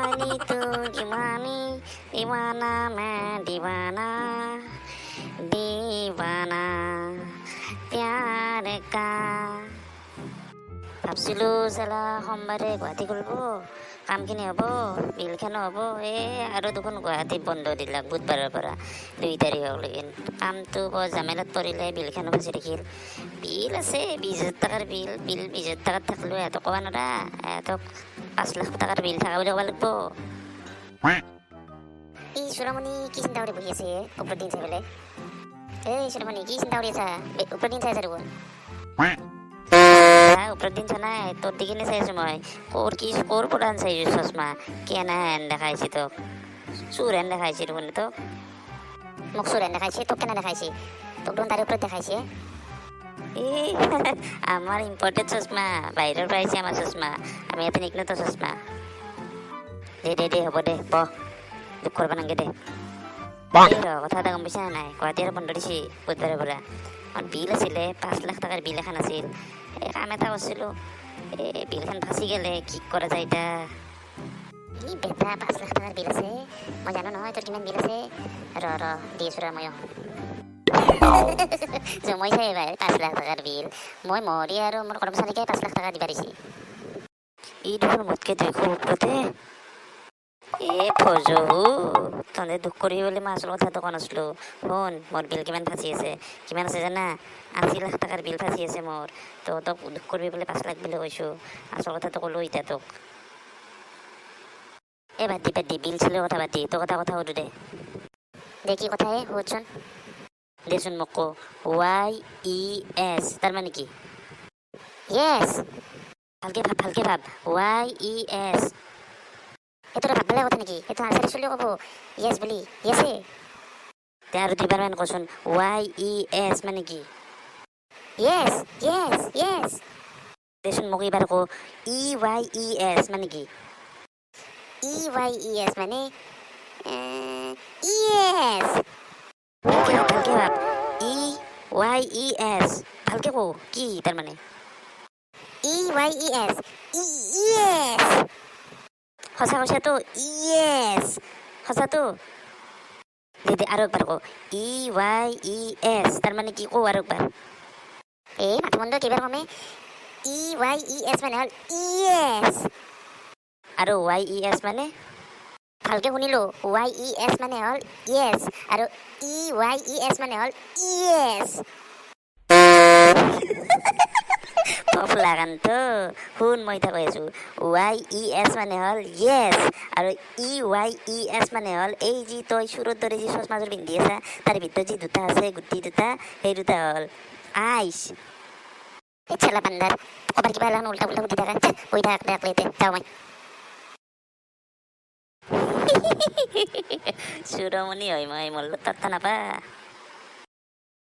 दीवानी तू दीवानी दीवाना मैं दीवाना दीवाना प्यार का ভাবছিলোঁ চালা সোমবাৰে গুৱাহাটী খুলিব কামখিনি হ'ব বিলখনো হ'ব আৰু দেখোন গুৱাহাটী বন্ধ দিলাক বুধবাৰৰ পৰা 2 তাৰিখলৈকে কামটো বৰ জামেলাত পৰিলে বিলখনো ফাঁচি থাকিল বিল আছে 20,000 টকাৰ বিল 20,000 টকাত থাকিলেও এহঁতক ক'ব নোৱাৰা এহঁতক 5 লাখ টকাৰ বিল থকা বুলি ক'ব লাগিব এই চূড়ামণি কি চিন্তা কৰি বহি আছে ওপৰত দিন চাই পেলাই চূড়ামণি কি চিন্তা কৰি আছা ওপৰত দিন চাই আছা দেখোন ওপৰত দিন চোৱা নাই তোৰ দিকেনে চাই আছো মই ক'ৰ পৰা চাইছো চশমা কেনেহেন দেখাইছে তোক চোৰেন দেখাইছে দেখোন তোক মোক চোৰেন দেখাইছে তোক কেনে দেখাইছে তোক দেখোন তাৰে ওপৰত দেখাইছে আমাৰ ইম্পৰ্টেড চশমা বাহিৰৰ পৰা আহিছে আমাৰ চশমা আমি ইয়াতে নিকিনো তো চশমা দে হ'ব দে দুখ কৰিব নালাগে দে কথা এটা গম পাইছা নাই গুৱাহাটী আৰু বন্ধ দিছে বুধবাৰৰ পৰা আমার বিল আছিলে 5 লাখ টাকার বিল এখন আছিল কাম এটা করছিল বিলখন ফাঁসি গেলে কি করা যায় এটা বেটা 5 লাখ টাকার বিল আছে মই জানো নহয় তোর কিমান বিল আছে দিয়েছো মই জমাই চাই এবার 5 লাখ টাকার বিল মই মহরি আর মোর কর্মচারীকে 5 লাখ টাকা দিবা দিছি এই দেখুন মোতকে দেখো ওপরতে ফজু তহঁতে দুখ কৰি বুলি মই আচল কথাটো কোৱা নাছিলোঁ শুন মোৰ বিল কিমান ফাঁচি আছে কিমান আছে জানা 80 লাখ টাকাৰ বিল ফাঁচি আছে মোৰ তহঁতক দুখ কৰিবি বুলি 5 লাখ বুলি কৈছোঁ আচল কথাটো ক'লোঁ এতিয়া তোক বাদ দি বিল চিলৰ কথা পাতি তোৰ কথা সুধো দে কি কথা সুধচোন দেচোন মোক কওঁ YES তাৰ মানে কি য়েছ ভালকে ভাব YES এইটো ভাবলে কথা নেকি এইটো আনসার চলিও কব ইয়েস বলি ইয়েসে তে আৰু দুইবাৰ মান কচোন YES মানে কি ইয়েস দেচোন মোক এইবাৰ কওঁ EYES মানে কি EYES মানে ইয়েস ভালকে ভাব EYES ভালকে কওঁ কি তাৰ মানে EYES ইয়েস সঁচা কৈছাতো ইয়েস সঁচাতো দে আৰু একবাৰ কওঁ EYES তাৰ মানে কি কওঁ আৰু একবাৰ মাথা বন্ধ কেইবাৰ কমে EYES মানে হ'ল ইয়েস আৰু YES মানে ভালকে শুনিলো YES মানে হ'ল ইয়েস আৰু EYES মানে হ'ল ইয়েস লাগানতো শুন মই এতিয়া কৈ আছো YES মানে হ'ল ইয়েস আৰু EYES মানে হ'ল এই যি তই চুৰৰ দৰে যি চশমাযোৰ পিন্ধি আছা তাৰ ভিতৰত যি দুটা আছে গুটি দুটা সেই দুটা হ'ল আইচ চেলা বান্দাৰ কবাৰ কিবা এখন উল্টা বুদ্ধি থাকে কৈ থাক দেখলে যাওঁ মই চুৰমণি হয় মই মোৰ তত্ত্ব নাপা